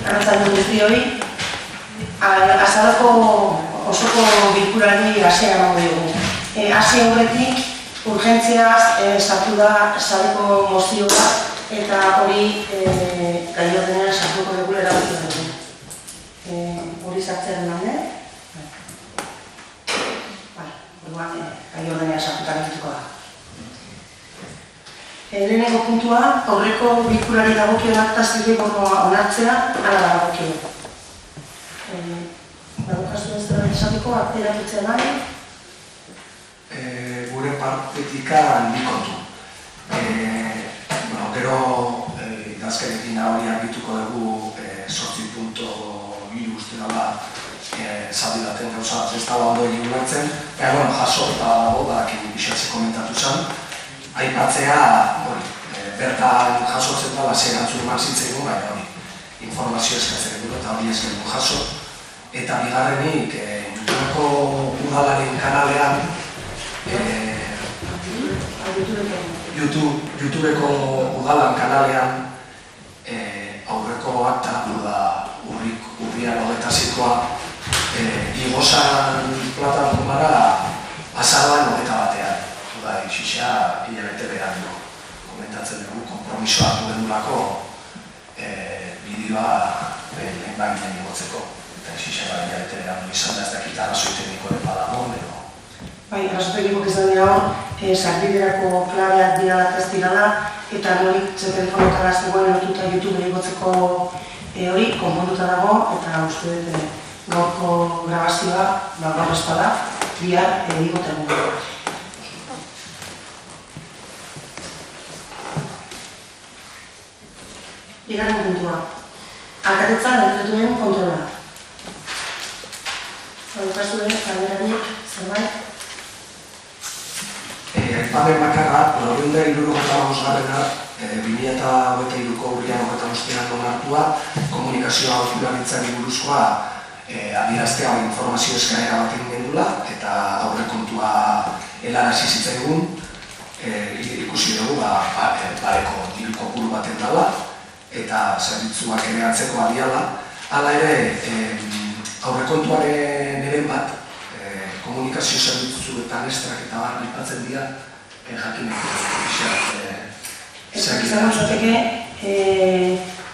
Arratzalde guztioi, azalako osoko bilkurari hasiera emango dugu. Hasi aurretik, urgentziaz sartu da sareko mozioa eta hori gai ordenean sartuko dugu erabaki dugu. Hori sartzearen alde? Gai ordenean sartuta geratuko da. Lehenengo puntua, aurreko bilkurari dagokion akta zirriborroa onartzea, hala dagokio. Dagokazu ez da esateko, aktera dutzen nahi? Gure partetika handikontu. Gero idazkerekin hori argituko dugu 8.2 uste dala zaldi daten gauza ez da ondo egin ulertzen. Jaso eta dago, badakin bixatze komentatu zen. Aipatzea, bertan jasotzen dela zer antzun eman zitzaigun, baina hori informazio eskatzen dugu eta hori ez genuen jaso. Eta bigarrenik, YouTubeko udalaren kanalean, YouTubeko udalan kanalean aurreko akta, urrian 28koa, igozan plataformara azaroan 21. Xixa, hilabete berango komentatzen dugu, kompromisoa hartu genulako bideoa lehenbaginen igotzeko. Eta xixa, hilabete berango izan da ez dakit arrazoi tekniko den badagon, edo... Bai, arrazoi teknikoak izan dira hor, sarbiderako klabeak dira ez dirala, eta norik telefonotara zegoen lotuta YouTube igotzeko hori, konponduta dago, eta uste dut gaurko grabazioa, gaur espada, bihar igoten dugu. Bigarren puntua. Alkatetza dekretuen kontrola. Daukazu den, kalderanik, zerbait? Aipamen bakarra, 2023ko urrian 25 onartua, komunikazioa aholkularitzari buruzkoa adieraztea informazio eskaera bat egin gendula, eta aurrekontua helarazi zitzaigun, ikusi dugu bareko diru kopuru baten dela, eta zerbitzuak ere hartzeko adiala. Hala ere, aurrekontuaren eren bat, komunikazio zerbitzuetan estrak eta barra aipatzen dira, jakinek izan. Izan zuteke,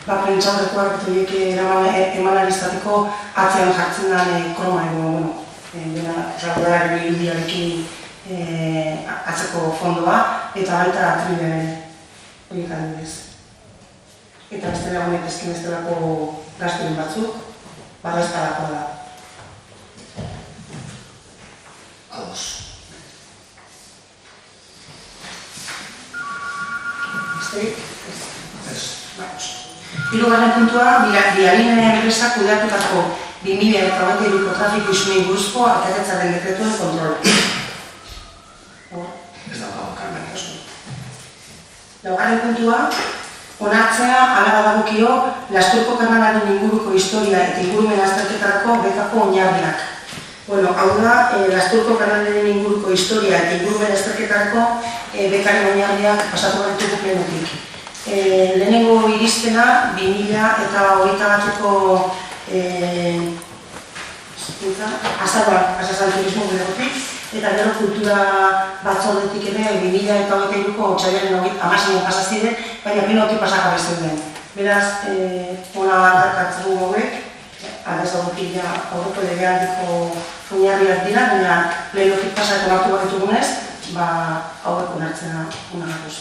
prentxaurrekoak eta horiek eman izateko atzean jartzen den kroma edo, dena, traudaren irudiarekin atzeko fondoa, eta baita atriben horiek adibidez. Eta ez dela honek ezkin ez delako gaztuen batzuk, bada ez dalakoa da. Ados. Besterik? Ez. Hirugarren puntua, Bialinen enpresa kudeatutako 2023ko trafiko isunei buruzko alkatetzaren dekretuen kontrola. Ez dago, Carmen. Laugarren puntua, onartzea hala badagokio Lasturko kanalaren inguruko historia eta ingurumen azterketarako bekako oinarriak. Hau da, Lasturko kanalaren inguruko historia eta ingurumen azterketarako bekaren oinarriak pasatu barituko plenutik. Lehenengo irizpena 2021ko azaroan, azazal turismo biderotik, eta gero kultura batzordetik ere 2022ko otsailaren 16 pasazide, baina pinoki pasaka bezeuden. Beraz, ona hartatzen dugu hauek, aldez aurrokila aurreko legealdiko oinarriak dira, baina lehenokik pasako hartu baitugunez, hauek onartzena unarratuz.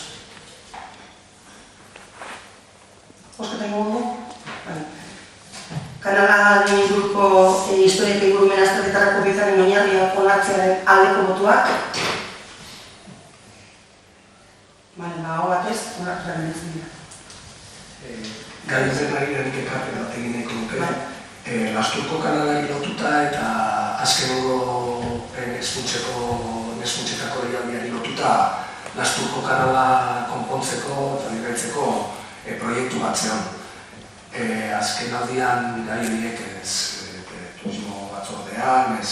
Osketa ingo dugu? Kanalaren inguruko historia eta ingurumen azterketarako bezaren oinarriak onartzearen aldeko botuak. Hau batez, onartuaren etzen dira. Gai zenari denik ekarpen bat egin nahiko nuke. Lasturko kanalari lotuta eta azkenengo nespuntzetako deialdiari lotuta Lasturko kanala konpontzeko eta diraitzeko proiektu bat zean. Azken aldian gai horiek ez turismo batzordean, ez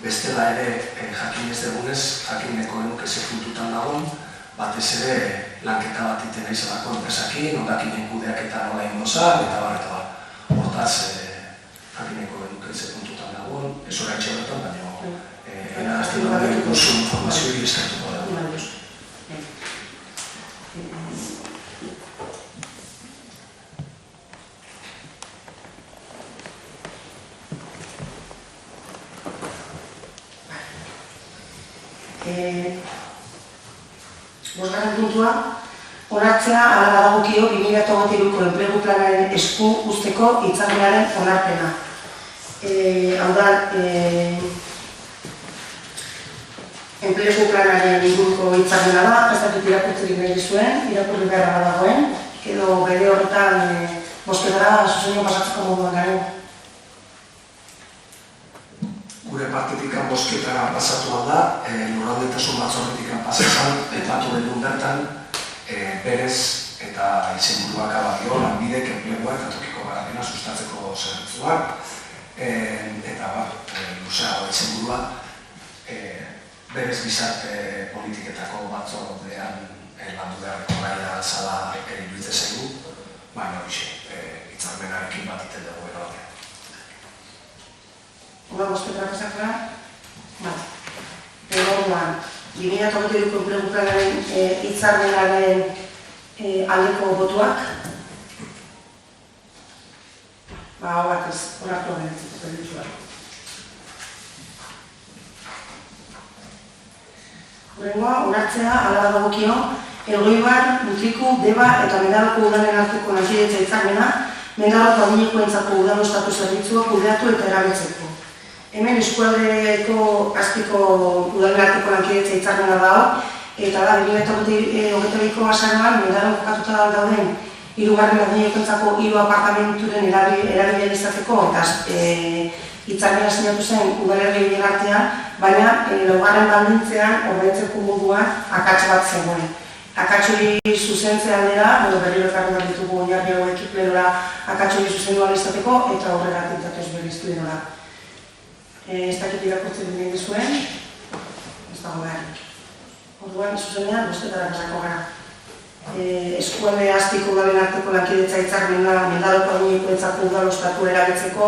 bestela ere jakin ez dugunez, jakineko enuke ze puntutan dagoen, batez ere lanketa bat iten aizelako enpresakin, ondakinen kudeaketa nola indozan, eta bar. Hortaz, jakineko enuke ze puntutan dagoen, ez oraitxe horretan, baina enarazten dut duzu informazioa irezkatuko da. Bosgarren puntua, onartzea hala badagokio 2023ko enplegu planaren esku uzteko hitzarmenaren onarpena. Hau da, enplegu planaren inguruko hitzarmena da, ez dakit irakurtzerik nahi dizuen, irakurri beharra dagoen, edo bere horretan bozketara zuzenio pasatzeko moduan garen. Gure partetik bozketara pasatu da, lurraldetasun batzordetik pasatzen, epatu bedun bertan, berez eta izenburuak abadio, lanbidek, enplegua eta tokiko garapena sustatzeko zerbitzuak, eta luzeago izenburua, berez gizarte politiketako batzordean landu beharreko gaia zala iruditzen zaigu, baina horixe, hitzarmenarekin bat iten dugu eroatea. Hora bozketara pasakera? Orduan, 2023ko enplegu planaren hitzarmenaren aldeko botuak. Hau bat ez, onartu den. Horrengoa, onartzea hala badagokio, Elgoibar, Mutriku, Deba eta Mendabako udalen arteko lankidetza hitzarmena, Mendabako adinekoentzako udal ostatu zerbitzua kudeatu eta erabiltzeko. Hemen eskualdeko azpiko udalen arteko lankidetza hitzarmena dago, eta da 2022ko azaroan Mendaban kokatuta dauden hirugarren adinekoentzako 3 apartamenturen erabilera izateko eta hitzarmena sinatu zen udalerrien artean, baina laugarren baldintzean ordaintzeko moduan akats bat zegoen. Akats hori zuzentzea aldera, berriro ekarri bat ditugu oinarri hauek plenora akats hori zuzendu ahal izateko eta horregatik datoz berriztu denora. Ez dakit irakurtzen dinen dizuen, ez dago beharrik. Orduan, zuzenean, bozketara pasako gara. Eskualde azpiko udalen arteko lankidetza hitzarmena Mendabako adinekoentzako udal ostatu erabiltzeko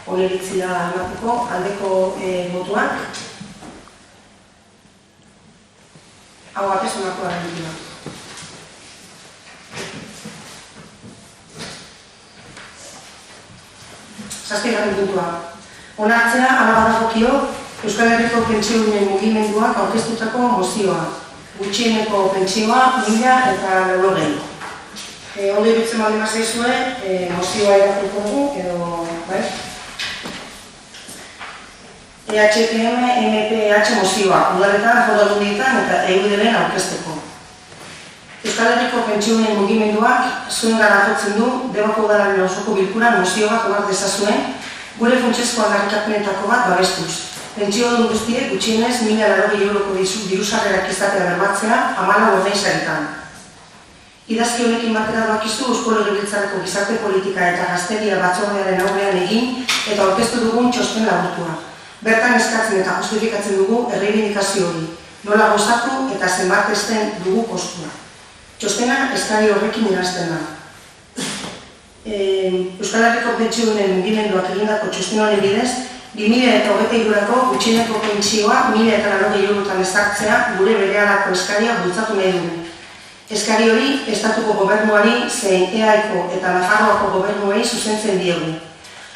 oniritzia emateko aldeko botuak. Hau batez onartu gara ditua. Zazpigarren puntua. Onartzea hala badagokio Euskal Herriko pentsiodunen mugimenduak aurkeztutako mozioa. Gutxieneko pentsioa 1090. Ondo iruditzen baldin bazaizue, mozioa irakurriko dugu, edo, bai? EHPM, MPH mozioa, udaletan, foru aldundietan eta EUDelen aurkezteko. Euskal Herriko pentsiodunen mugimenduak zuen gara jotzen du, Debako udalaren osoko bilkuran mozio bat onar dezazuen, gure funtsezko aldarrikapenetako bat babestuz. Pentsiodun guztiek gutxienez 1080 euroko dirusarrerak izatea bermatzea 14 ordainsaritan. Idazki honekin batera doakizu Eusko Legebiltzarreko gizarte politika eta gazteria batzordearen aurrean egin eta aurkeztu dugun txosten laburtua. Bertan eskatzen eta justifikatzen dugu erreibindikazio hori, nola gozatu eta zenbatesten dugu kostua. Txostena eskari horrekin irazten da. Euskal Herriko pentsiodunen mugimenduak egindako txosten honen bidez, 2023ko gutxieneko pentsioa 1080 eurotan ezartzea gure berehalako eskaria bultzatu nahi dugu. Eskari hori estatuko gobernuari zein EAeko eta Nafarroako gobernuei zuzentzen diegu.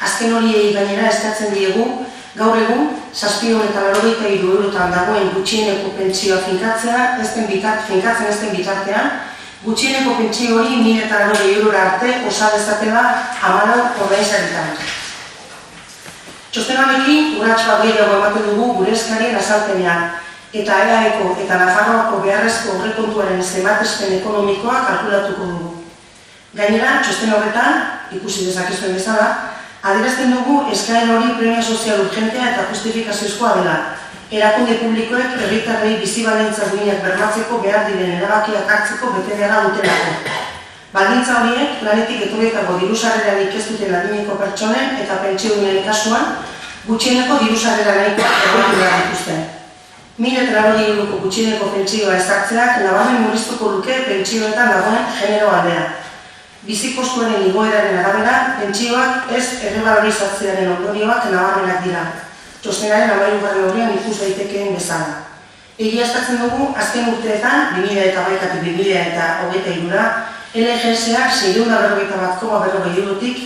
Azken horiei gainera eskatzen diegu, gaur egun 783 eurotan dagoen gutxieneko pentsioa finkatzen ez den bitartean, gutxieneko pentsio hori 1080 eurora arte osa dezatela 14 ordainsaritan. Txosten honekin urrats bat gehiago ematen dugu gure eskarien azalpenean, eta EAeko eta Nafarroako beharrezko aurrekontuaren zenbatespen ekonomikoa kalkulatuko dugu. Gainera, txosten horretan, ikusi dezakezuen bezala, adierazten dugu eskaera hori premia sozial urgentea eta justifikaziozkoa dela. Erakunde publikoek herritarrei bizi baldintza duinak bermatzeko behar diren erabakiak hartzeko betebeharra dutelako. Baldintza horiek, lanetik etorrietako dirusarrerarik ez duten adineko pertsonen eta pentsiodunen kasuan, gutxieneko diru-sarrera nahikoak bermatu behar dituzte. 1.080 euroko gutxieneko pentsioa ezartzeak nabarmen murriztuko luke pentsioetan dagoen genero aldea. Bizi kostuaren igoeraren arabera, pentsioak ez errebalorizatzearen ondorioak nabarmenak dira. Txostenaren 13. horrean ikus daitekeen bezala. Egiaztatzen dugu, azken urteetan, 2008-tik 2023-ra, LGS-ak 641,40 eurotik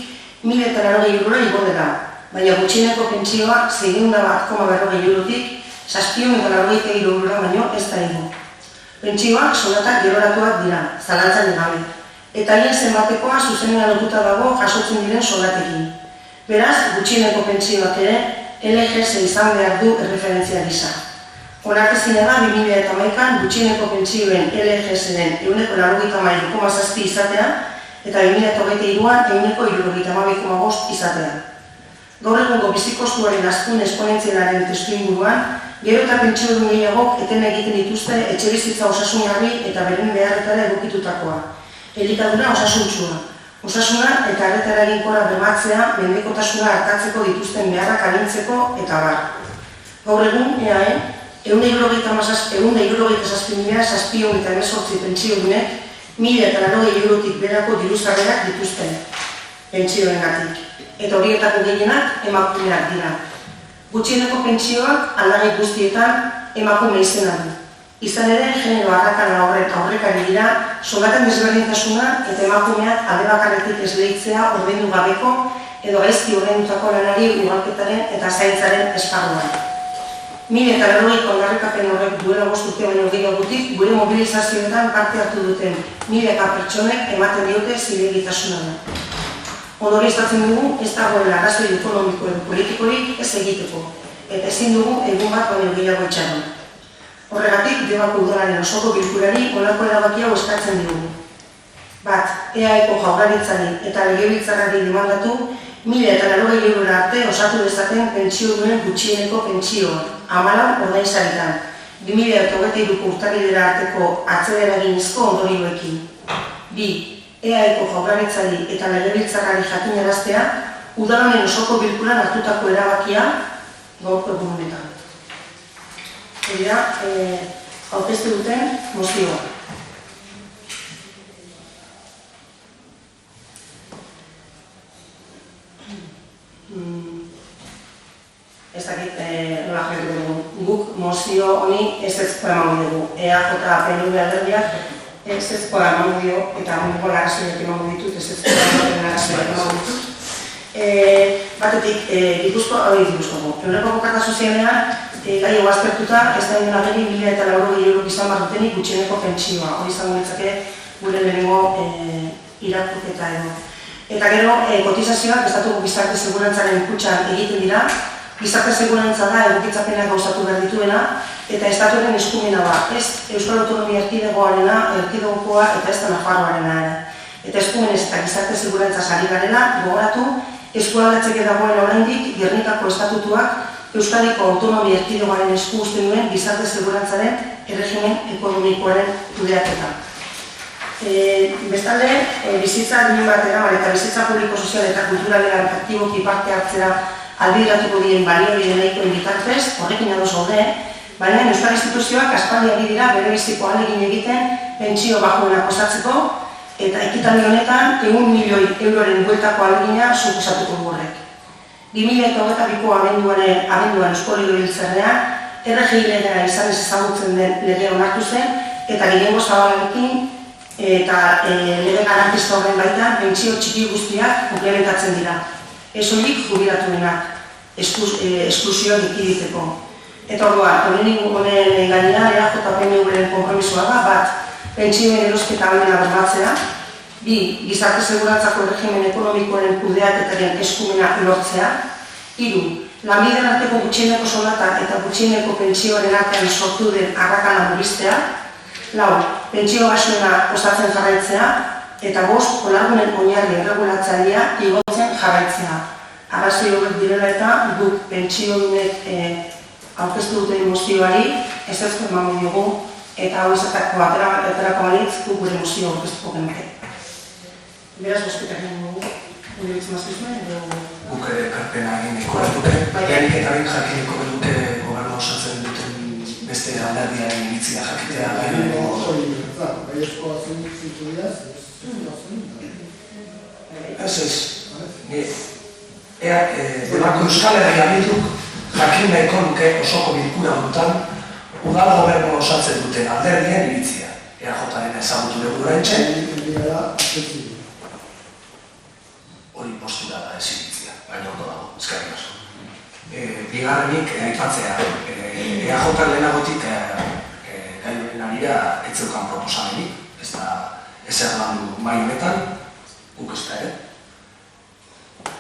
1.080 eurora igo dela, baina gutxieneko pentsioa 601,40 eurotik 793 eurora baino ez da igo. Pentsioak soldatak geroratuak dira, zalantzan gabe, eta hien zenbatekoa zuzenean lotuta dago jasotzen diren soldatekin. Beraz, gutxieneko pentsioak ere LGS izan behar du erreferentzia gisa. Onartezina da 2008an gutxieneko pentsioen LGS-en 193,7 izatea eta 2023an 172,5 izatea. Gaur egungo bizikostuaren hazkun esponentzialaren testuinguruan, gero eta pentsiodun gehiagok eten egiten dituzte etxebizitza osasungarri eta beren beharretara egokitutakoa. Elikadura osasuntsua. Osasuna eta arreta eraginkora bermatzea mendekotasuna artatzeko dituzten beharrak arintzeko eta bar. Gaur egun, EAE, 167.718 pentsiodunek 1.080 eurotik berako diru-sarrerak dituzten pentsioengatik, eta horietako gehienak emakumeak dira. Gutxieneko pentsioak aldagai guztietan emakume izena du. Izan ere, genero arrakala aurrekari dira, soldaten desberdintasuna eta emakumeak alde bakarretik esleitzea ordaindu gabeko edo gaizki ordaindutako lanari ugalketaren eta zaintzaren esparruan. 1.080 aldarrikapen horrek duela 5 urte baino gehiagotik gure mobilizazioetan parte hartu duten milaka pertsonek ematen diote zilegitasuna da. Ondorioztatzen dugu ez dagoela arrazoi ekonomiko edo politikorik ez egiteko, eta ezin dugu egun bat baino gehiago itxaron. Horregatik, Debako udalaren osoko bilkurari honako erabaki hau eskatzen dugu. Bat, EAeko jaurlaritzari eta legebiltzarrari demandatu 1.080 eurora arte osatu dezaten pentsiodunen gutxieneko pentsioa, 14 ordainsaritan, 2023ko urtarrilera arteko atzeraginezko ondorioekin. 2. EAeko jaurlaritzari eta legebiltzarrari jakinaraztea udalanen osoko bilkuran hartutako erabakia gaurko egun honetan. Hori da, aurkeztu duten mozioa. Ez dakit nola jarriko dugu. Guk mozio honi ezezkoa emango dugu. EAJ eta PNV alderdiak ezezkoa emango dio eta honeko lagazoiak emango ditut, ezezkoa lagazoiak emango ditut. Batetik, Gipuzkoako. Euroko Bokata Sozialean, gai hau aztertuta, ez da inola geri 1.080 eurok izan bat dutenik gutxieneko pentsioa. Hori izango ditzake gure lehenengo irakurketa edo. Eta gero, kotizazioak estatuko gizarte segurantzaren kutxan egiten dira. Gizarte segurantza da egokitzapenak gauzatu behar dituena, eta estatuaren eskumena da, ez Euskal Autonomia Erkidegoarena, Erkidegokoa eta ez da Nafarroarena ere. Eta eskumenez eta gizarte segurantza sari garela, gogoratu, eskualdatzeke dagoen oraindik Gernikako estatutuak Euskadiko Autonomia Erkidegoaren esku uzten duen gizarte segurantzaren erregimen ekonomikoaren kudeaketa. Bestalde, bizitza admin batera, eta bizitza publiko sozial eta kulturalean aktiboki parte hartzera albideratuko dien baliabide nahikoen bitartez, horrekin ados gaude, baina euskal instituzioak aspaldi ari dira bere biziko ahalegin egiten pentsio baxuenak osatzeko, eta ekitaldi honetan 100 milioi euroren bueltako ahalegina suposatuko du horrek. 2022ko abenduan Eusko Legebiltzarrean, RGI legea izan ez ezagutzen den lege onartu zen, eta gehiengo zabalarekin eta lege garantista horren baitan pentsio txiki guztiak komplementatzen dira. Ez horik jubilatuenak, esklusioak ekiditeko. Eta orduan, honen gainera, EAJ eta PNV-ren konpromisoa da, bat, pentsioen erosketa ahalmena bermatzea, 2. Gizarte segurantzako erregimen ekonomikoaren kudeaketaren eskumena lortzea, 3. Lanbideen arteko gutxieneko soldata eta gutxieneko pentsioaren artean sortu den arrakala murriztea, 4. Pentsio baxuena osatzen jarraitzea, eta 5. Olargunen oinarri erregulatzailea igotzen jarraitzea. Arrazoi horrek direla eta guk pentsiodunek aurkeztu duten mozioari ezezko emango diogu eta hau izatako aterako balitz guk gure mozio aurkeztuko genuke. Beraz, bosketak egin dugu, gure bitzen mazizuen edo guk ekarpena egin nahiko genuke. Lehenik eta behin jakiniko genuke gobernu osatzen duten beste alderdiaren iritzia jakitea. Debako Euskal Herria Bilduk jakin nahiko luke osoko bilkura honetan udal gobernu osatzen duten alderdien iritzia. EAJaren ezagutu dugu oraintxe. Hori postura da ez iritzia, baina ondo dago, eskerrik asko. Bigarrenik aipatzea, EAJ lehenagotik gai honen arira ez zeukan proposamenik, ez da ezer landu mahai honetan, guk ez da ere.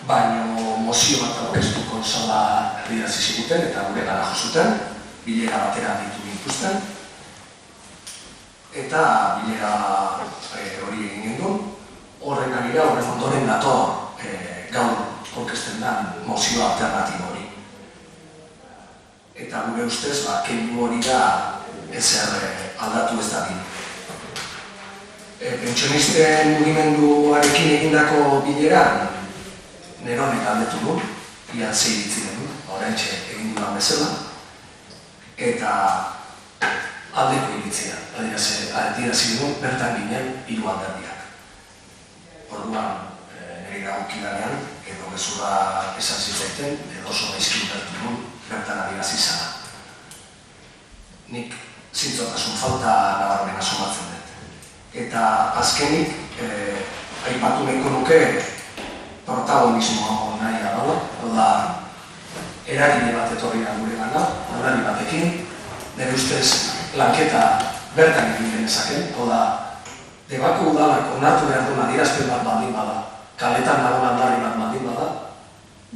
Baina mozio bat aurkeztuko zela erdierazi ziguten eta gure gara jo zuten, bilera batera ditu gintuzten. Eta bilera hori egin gendun, horren arira, horren ondoren dator gaur aurkezten den mozio alternatibo hori. Eta gure ustez, keinu hori da ezer aldatu ez dadin. Pentsionisten mugimenduarekin egindako bileran, neronek aldetu du, ia zei ditzi den du, oraintxe egin dudan bezala, eta aldeko iritzia, adierazi du, bertan ginen 3 alderdiak. Orduan, nire dagokidanean, edo gezurra esan zitzaiten, edo oso gaizki bertu du, bertan adierazi zana. Nik zintzotasun falta nabarmen asomatzen dut. Eta azkenik, aipatu nahiko nuke, protagonismo nahi adala, oda eragile bat etorri da gure gana, aldari batekin, nire ustez lanketa bertan egin genezaken, oda debako udalak onartu behar duen adierazpen bat baldin bada, kaletan dagoen aldari bat baldin bada,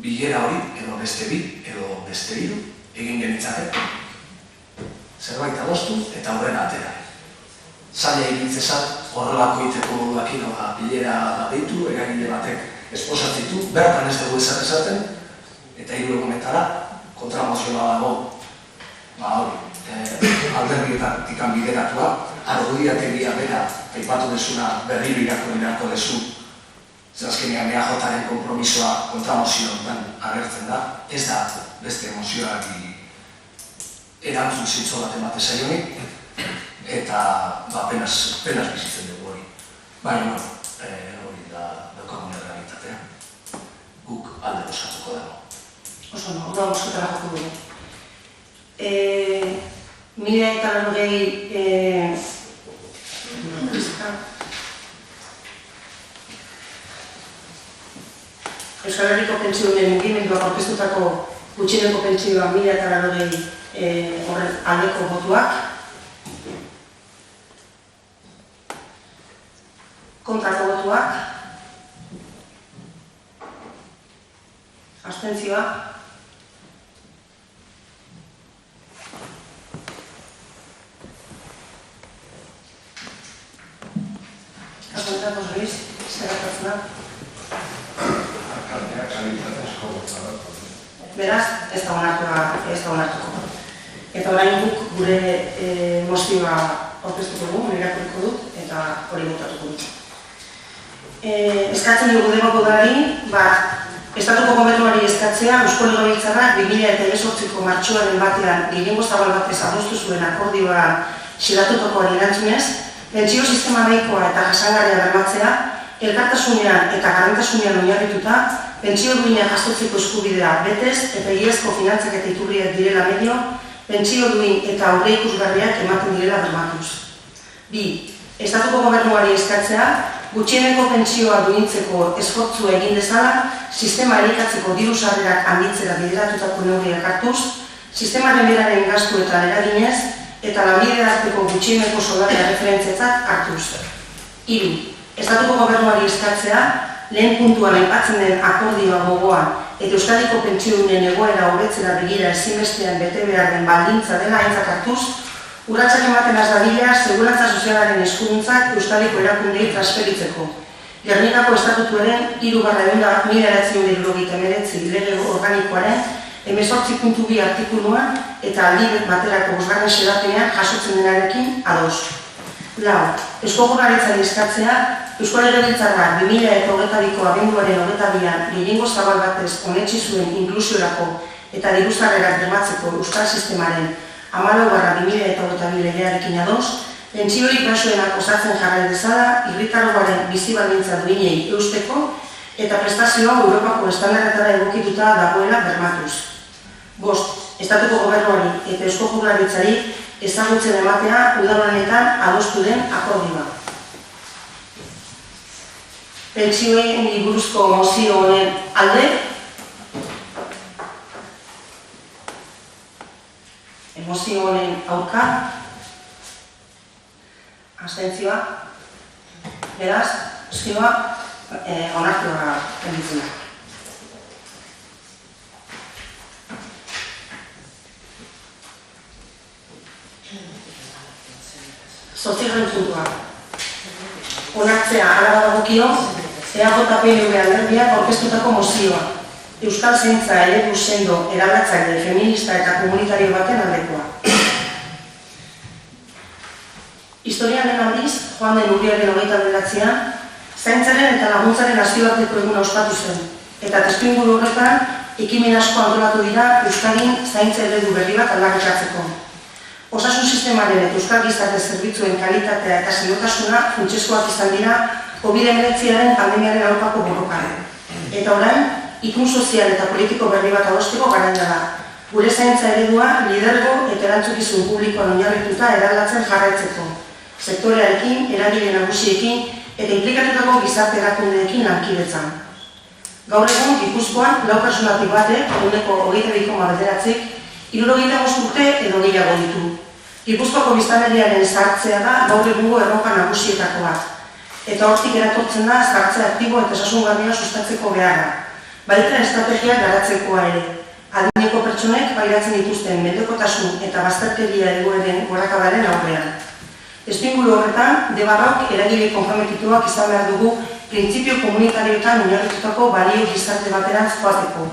bilera hori, edo beste 2, edo beste 3, egin genitzake, zerbait adostu eta aurrera atera. Zaila egintzezat horrelako iteko moduakin, oda bilera da deitu, eragile batek esposatzitu, bertan ez dugu ezer esaten, eta 3 egunetara kontramozioa dago, alderdietatik bideratua, argudiategia bera, aipatu desuna berriro irakurri dezu, azkenean EAJaren konpromisoa kontramozio honetan agertzen da, ez da beste emozioak erantzun zintzo bat emate zaionik, eta penaz bizitzen dugu hori. Baina, hori da daukagun errealitatea. Guk alde boskatuko dago. Oso, hori boskatara joko dugu. 1990 Euskal Herriko pentsioen mugimenduak aurkeztutako gutxieneko pentsioa 1990 horren aldeko botuak, kontrako botuak, abstentzioa, Kasunetako Luis, zerratatzena. Beraz, ez da onartuko. Eta orain guk gure mozioa aurkeztuko dugu, irakurriko dut, eta hori botatuko dut. Eskatzen dugu debako udalari, Estatuko gobernuari eskatzea Eusko Legebiltzarrak 2018ko martxoaren batean gehiengo zabal batez adostu zuen akordioa xilatutakoari erantzunez, pentsio sistema nahikoa eta jasangarria bermatzea, elkartasunean eta gardentasunean oinarrituta, pentsio duina jasotzeko eskubidea betez eta egiazko finantzaketa iturriak direla medio, pentsio duin eta aurreikusgarriak ematen direla bermatuz. 2. Estatuko gobernuari eskatzea, gutxieneko pentsioa duintzeko esfortzua egin dezala, sistema elikatzeko diru sarrerak handitzera bideratutako neurriak hartuz, sistemaren beraren gastu eta eraginez, eta lanbide arteko gutxieneko soldatea referentziatzat hartuz. 3. Estatuko gobernuari eskatzea, lehen puntuan aipatzen den akordioa gogoan eta Euskadiko pentsiodunen egoera hobetzera begira ezinbestean bete behar den baldintza dela aintzat hartuz, urratsak ematen dadila segurantza sozialaren eskuduntzak Euskadiko erakundei transferitzeko. Gernikako estatutuaren 3/1979 lege organikoaren 18.2 artikuluan eta aldi baterako 5. xedapenean jasotzen denarekin ados. Lau, Eusko Jaurlaritzari eskatzea, Eusko Legebiltzarrak 2022ko abenduaren 22an gehiengo zabal batez onetsi zuen inklusiorako eta diru-sarrerak bermatzeko euskal sistemaren 14/2022 legearekin ados, pentsioi kasuenak osatzen jarrai dezala, herritargoaren bizi baldintza duinei eusteko eta prestazioa Europako estandarretara egokituta dagoela bermatuz. 5. Estatuko Gobernuari eta Eusko Jaurlaritzari ezagutzen ematea udalanetan adostu den akordioa. Pentsioei buruzko mozio honen alde, mozio honen aurka, abstentzioa, beraz, zioa onartua gelditzen da. Zortzigarren puntua. Onartzea hala badagokio, EAJ-PNV alderdiak aurkeztutako mozioa. Euskal zaintza eredu sendo eraldatzaile feminista eta komunitario baten aldekoa. Historiaren aldiz, joan den urriaren 29an, zaintzaren eta laguntzaren nazioarteko eguna ospatu zen. Eta testuinguru horretan, ekimen asko antolatu dira Euskadin zaintza eredu berri bat aldarrikatzeko. Osasun sistemaren eta euskal gizarte zerbitzuen kalitatea eta sendotasuna funtsezkoak izan dira COVID-19 pandemiaren aurkako borrokan. Eta orain, itun sozial eta politiko berri bat adosteko garaia da. Gure zaintza eredua lidergo eta erantzukizun publikoan oinarrituta eraldatzen jarraitzeko. Sektorearekin, eragile nagusiekin eta inplikatutako gizarte erakundeekin lankidetzan. Gaur egun, Gipuzkoan, lau pertsonatik batek, ehuneko 22,9, 75 urte edo gehiago ditu. Gipuzkoako biztanleriaren zahartzea da gaur egungo erronka nagusietako bat. Eta hortik eratortzen da zahartze aktibo eta osasungarria sustatzeko beharra. Baita estrategia garatzekoa ere. Adineko pertsonek pairatzen dituzten mendekotasun eta bazterkeria egoeren gorakadaren aurrean. Testuinguru horretan, debarrok eragile konprometituak izan behar dugu printzipio komunitarioetan oinarritutako balio gizarte baterantz joateko.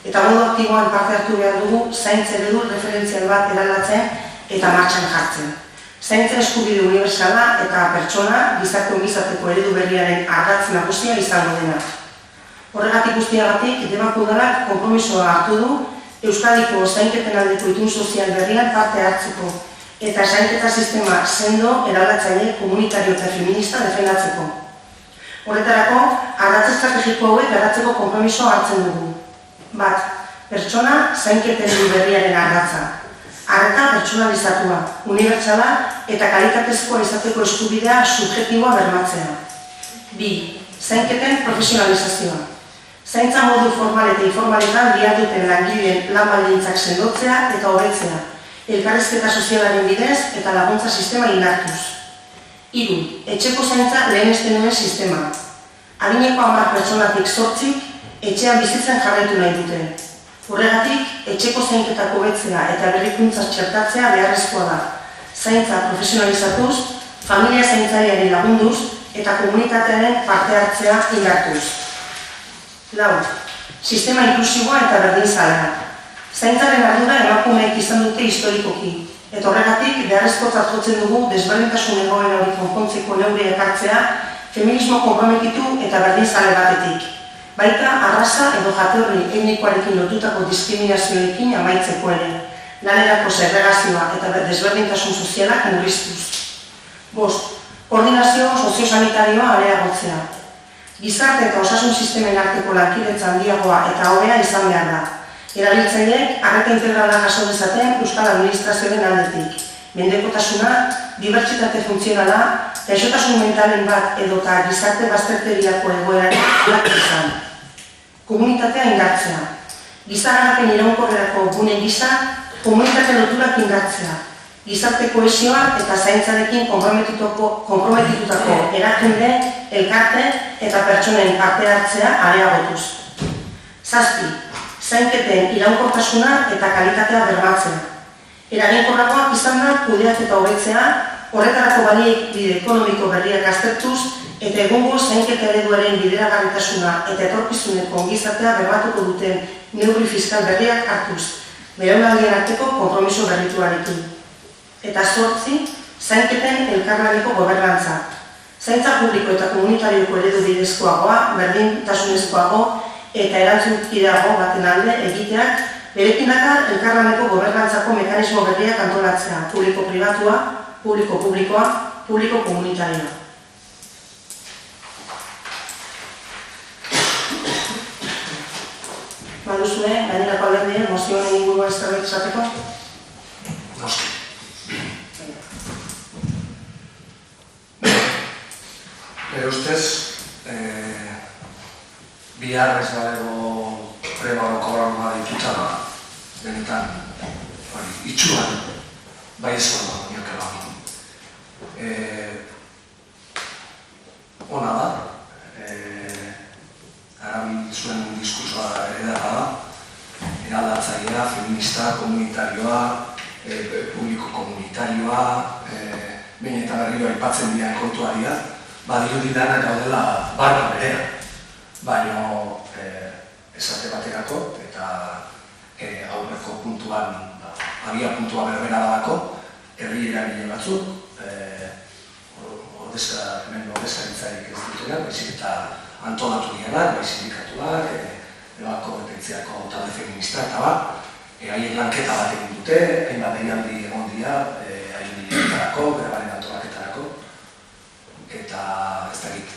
Eta modu aktiboan parte hartu behar dugu zaintza eredu referentzial bat eraldatzen eta martxan jartzen. Zaintza eskubide unibertsala eta pertsona gizarte ongizateko eredu berriaren ardatz nagusia izango dena. Horregatik guztiagatik, Debako udalak konpromisoa hartu du Euskadiko zainketen aldeko itun sozial berrian parte hartzeko eta zainketa sistema sendo, eraldatzaile, komunitario eta feminista defendatzeko. Horretarako, ardatz estrategiko hauek garatzeko konpromisoa hartzen dugu. 1. Pertsona zainketen berriaren ardatza. Arreta pertsonalizatua, unibertsala eta kalitatezkoa izateko eskubidea subjektiboa bermatzea. 2. Zainketen profesionalizazioa. Zaintza modu formal eta informaletan diharduten langileen lan baldintzak sendotzea eta hobetzea, elkarrizketa sozialaren bidez eta laguntza sistema indartuz. 3. Etxeko zaintza lehenesten duen sistema. Adineko 10 pertsonatik 8 etxean bizitzen jarraitu nahi dute. Horregatik, etxeko zainketako hobetzea eta berrikuntza txertatzea beharrezkoa da. Zaintza profesionalizatuz, familia zaintzaileari lagunduz eta komunitatearen parte hartzea indartuz. 4. Sistema inklusiboa eta berdinzalea. Zaintzaren ardura emakumeek izan dute historikoki. Eta horregatik, beharrezkotzat jotzen dugu desberdintasun egoera hori konpontzeko neurriak hartzea, feminismo konprometitu eta berdinzale batetik. Baita arraza edo jatorri etnikoarekin lotutako diskriminazioekin amaitzeko ere, lanerako segregazioa eta desberdintasun sozialak murriztuz. 5. Koordinazio soziosanitarioa areagotzea. Gizarte eta osasun sistemen arteko lankidetza handiagoa eta hobea izan behar da. Erabiltzaileek arreta integrala jaso dezaten euskal administrazioaren aldetik. Mendekotasuna, dibertsitate funtzionala, gaixotasun mentalen bat edota gizarte bazterkeriako egoeraren izan. Komunitatea indartzea. Giza garapen iraunkorrerako gune gisa, komunitate loturak indartzea. Gizarte kohesioa eta zaintzarekin konprometitutako erakunde, elkarte eta pertsonen parte hartzea areagotuz. 7. Zainketen iraunkortasuna eta kalitatea bermatzea. Eraginkorrakoak izan da kudeaketa hobetzea, horretarako baliabide ekonomiko berriak aztertuz eta egungo zainketa ereduaren bideragarritasuna eta etorkizuneko ongizatea bermatuko duten neurri fiskal berriak hartuz, belaunaldien arteko konpromiso berrituarekin. Eta 8. zainketen elkarlaneko gobernantza, zaintza publiko eta komunitarioko eredu bidezkoagoa, berdintasunezkoago eta erantzunkideago baten alde egiteak, berekin dakar elkarlaneko gobernantzako mekanismo berriak antolatzea, publiko-pribatua, publiko-publikoa, publiko-komunitarioa. Baduzue, gainerako alderdien, mozioen ingurua zerbait esateko? Noski. Nire ustez, bihar ez badego prebaro kobrarua ditutara, benetan, itxuan, bai ezkoa da, nioke baki. Ona da, arabil zuen diskursoa edarra da, eraldatzailea, feminista, komunitarioa, publiko komunitarioa, behin eta berriro aipatzen dian kontua dira, badirudi danak gaudela barra berea, baina esate baterako eta aurreko puntuan, abia puntua berbera badako, herri eragile batzuk, hemen ordezkaritzarik ez dituenak, baizik eta antolatu dianak, bai sindikatuak, ebako betetziako talde feminista eta bat, haien lanketa bat egin dute, hainbat deialdi egon dira, haien biletarako, berbaren antolaketarako, eta ez dakit.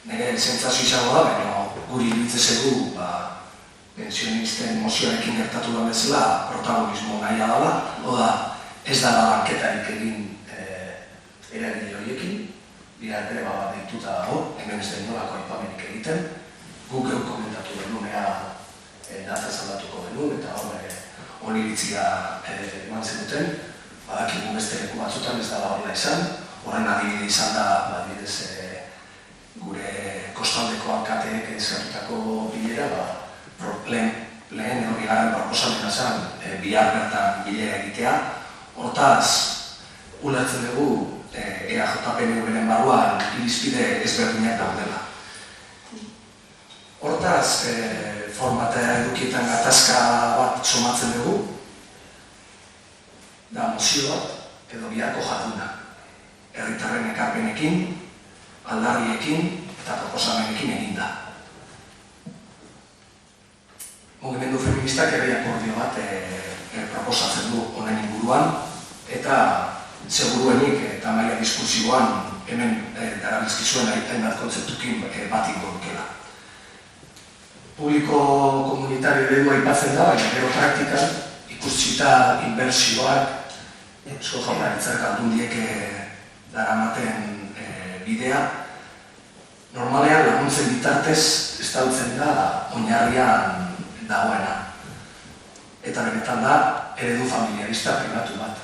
Nire zentzazio izango da, baina guri iruditzezegu pensionisten mozioarekin gertatu da bezala protagonismo nahia dela, oda ez dela lanketarik egin eragile horiekin, bira greba bat deituta dago, hemen ez da inolako aipamenik egiten, guk egun komentatu genuen, data zaldatuko genuen, eta oniritzia eman zenuten, badakigu beste leku batzutan ez dela horrela izan, horren adibide izan da, adibidez, gure kostaldeko alkateek eskatutako bilera, lehen bigarren proposamena zen, bihar bertan bilera egitea, hortaz, ulertzen dugu, EAJ-PNV-ren barruan irizpide ezberdinak daudela. Hortaz, formatea edukietan gatazka bat somatzen dugu, da mozio bat edo biharko jarduna. Herritarren ekarpenekin, aldarriekin eta proposamenekin eginda. Mugimendu feministak ere akordio bat proposatzen du honen inguruan, eta seguruenik eta maila diskursioan hemen darabilzkizuen hainbat kontzeptukin bat ingo dukela. Publiko komunitario eredua aipatzen da, baina gero praktikan ikusita inbertsioak, Eusko Jaurlaritzak aldundiek daramaten bidea, normalean laguntzen bitartez estaltzen da oinarrian dagoena. Eta benetan da eredu familiarista pribatu bat.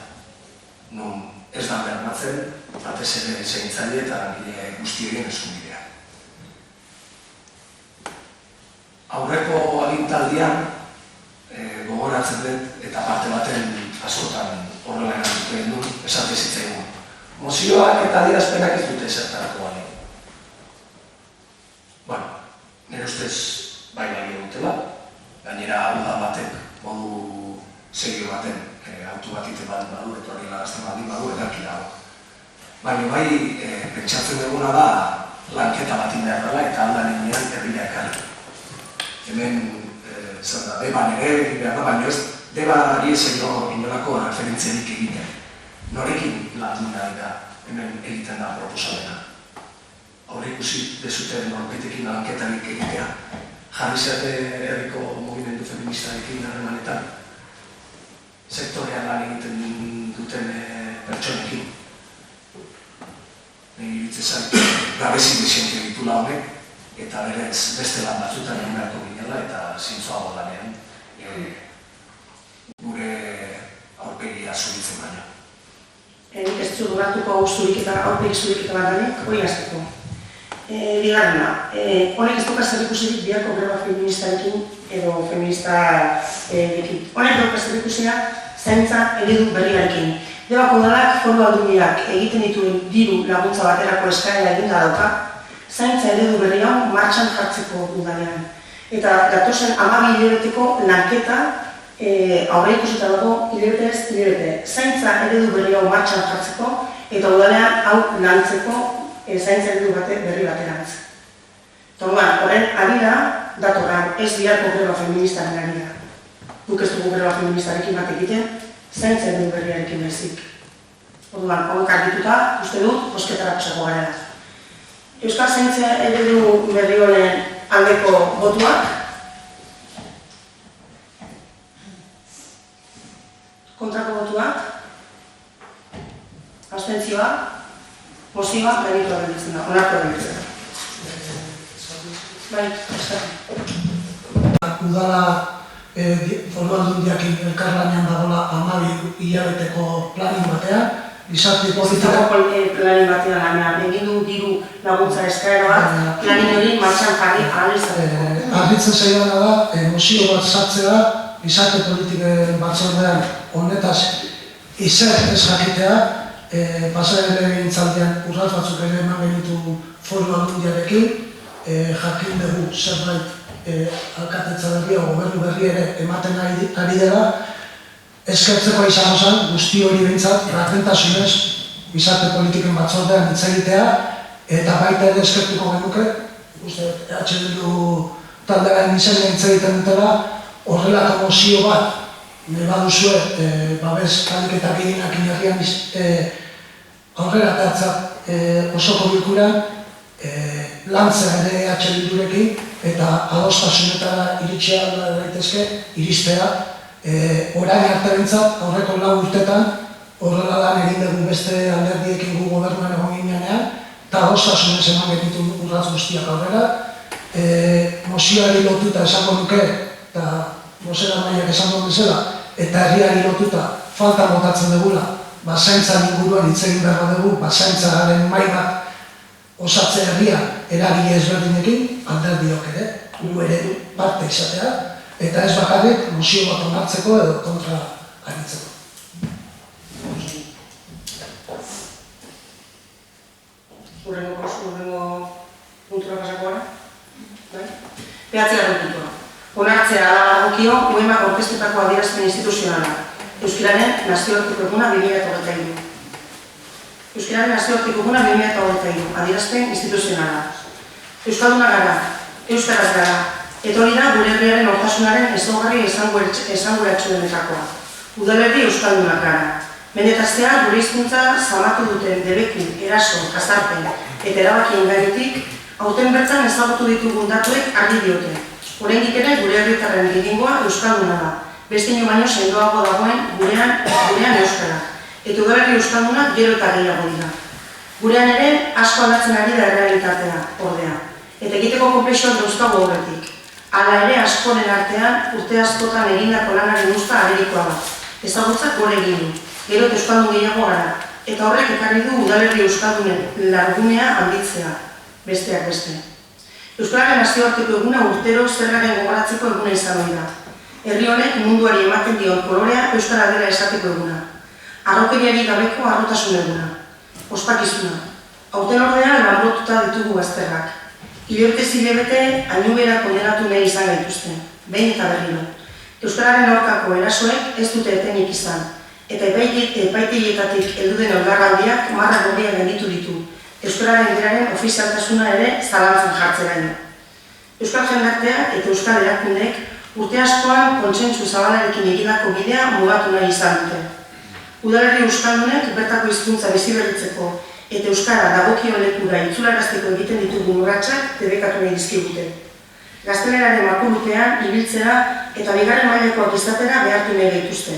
Non ez da bermatzen, batez ere zaintzaile eta langile guztien eskubidea. Aurreko agintaldian gogoratzen dut eta parte baten askotan horrela erantzute genuen, esate zitzaigun. Mozioak eta adierazpenak ez dute zertarako bali. Nire ustez bai balio dutela, gainera udan batek, modu serio baten, autu bat ite baldin badu, eta hori lagazten baldin badu, edarki dago. Baina bai, pentsatzen duguna da, lanketa bat behar dela eta aldan enean herria ekarri. Hemen, deban ere egin behar da, baina ez, debari ez inolako referentziarik egiten. Norekin lagun nahi da, hemen egiten da proposamena. Aurrikusi dezuten norpetekin lanketarik egitea, jarri zate herriko mugimendu feministarekin harremanetan, sektorean lan egiten duten pertsonekin. Nire iritzezak, gabezi desienke ditula honek, eta berez beste lan batzutan egin beharko ginela eta zintzoago lanean gure aurpegia zuritzen baina. Nik ez dut duratuko aurpegi zuriketa bat danik, hori azteko. Bigarrena, honek ez duka zer ikusirik biharko greba feministarekin edo feministarekin. Honek duka zer ikusia zaintza eredu berriarekin. Debako udalak foru aldundiak egiten dituen diru laguntza baterako eskaera eginda dauka, zaintza eredu berri hau martxan jartzeko udalean. Eta datozen 12 hilabeteko lanketa aurre ikusita dago hilabetez hilabete zaintza eredu berri hau martxan jartzeko eta udalean hau lantzeko zaintza eredu berri baterantz. Orduan, horren harira datorran ez biharko greba feministaren harira. Guk ez dugu greba feministarekin bat egiten, zaintza eredu berriarekin baizik. Orduan, hauek argituta, uste dut, bozketara pasako garela. Euskal zaintza eredu berri honen aldeko botuak, kontrako botuak, abstentzioa, mozioa, gaitu abenditzen da, onartu abenditzen da. Bai, udala foru aldundiakin elkarlanean dagoela 12 hilabeteko planin batean, gizarte politika planin batean lanean, egin du diru laguntza eskaera bat, planin hori martxan jarri ahal izateko. Argitzen zaidana da, mozio bat sartzea, gizarte politiken batzordean honetaz ezer ez jakitea, pasaren legegintzaldian urrats batzuk ere eman genitu foru aldundiarekin, jakin dugu zerbait alkatetza berria o gobernu berri ere ematen ari dela, eskertzeko izango zen guzti hori behintzat gardentasunez gizarte politiken batzordean hitz egitea, eta baita ere eskertuko genuke, uste Bildu taldearen izenean hitz egiten dutela, horrelako mozio bat baduzue babes kaliketak eginak inerrian aurrera ateatzat osoko bilkuran, lantzea ere Bildurekin eta adostasunetara iritsia daitezke, iristea, orain arte behintzat aurreko 4 urtetan horrela lan egin dugu beste alderdiekin gu gobernuan egon ginean, eta adostasunez eman genitu urratz guztiak aurrera. Mozioari lotuta esango nuke, eta bozera maiak esango bezala, eta herriari lotuta falta botatzen dugula, zaintzan inguruan hitz egin behar dugu, zaintzaren mai bat osatze herrian eragile ezberdinekin, alderdiok ere, gu eredu parte izatea, eta ez bakarrik mozio bat onartzeko edo kontra aritzeko. Urrengo puntura pasako gara? Behatzigarren puntua. Onartzea ala dagokio UEMak aurkeztutako adierazpen instituzionala. Euskararen nazioarteko eguna 2023. Euskararen nazioarteko eguna 2023, adierazpen instituzionala. Euskalduna gara, euskaraz gara, eta hori da gure herriaren nortasunaren ezaugarri esanguratsuenetakoa. Udalerri euskaldunak gara. Mendetaztea gure hizkuntza zamatu duten debeku, eraso, jazarpen eta erabakien gainetik, hauten bertzan ezagutu ditugun datuek argi diote. Oraindik ere gure herritarren gehiengoa euskalduna da, beste ino baino sendoago dagoen gurean euskara, eta udalerri euskaldunak gero eta gehiago dira. Gurean ere asko aldatzen ari da errealitatea, ordea, eta egiteko konplexuak dauzkagu horretik. Hala ere askoren artean urte askotan egindako lanaren usta agerikoa da. Ezagutzak gure egin du, gero eta euskaldun gehiago gara, eta horrek ekarri du udalerri euskaldunen largunea handitzea, besteak beste. Euskararen nazioarteko eguna urtero zergaren gogoratzeko eguna izan hori da. Herri honek munduari ematen dion kolorea euskara dela esateko eguna. Arrokeriari gabeko arrotasun eguna. Ospakizuna. Hauten ordean lanbrotuta ditugu bazterrak. Hilabetez hilabete ainubera kondenatu nahi izan gaituzten, behin eta berriro. Euskararen aurkako erasoek ez dute etenik izan, eta epaitegietatik heldu den elgarraldiak marra gorriak genditu ditu. Euskararen geraren ofizialtasuna ere zalantzan jartzeraino. Euskal jendarteak eta euskal erakundek urte askoan kontsentsu zabalarekin egindako bidea mugatu nahi izan dute. Udalerri euskaldunek bertako hizkuntza biziberritzeko eta euskara dagokion lekura itzularazteko egiten ditugun urratsak debekatu nahi dizkigute. Gazteleraren makulupean ibiltzera eta bigarren mailakoak izatera behartu nahi gaituzte.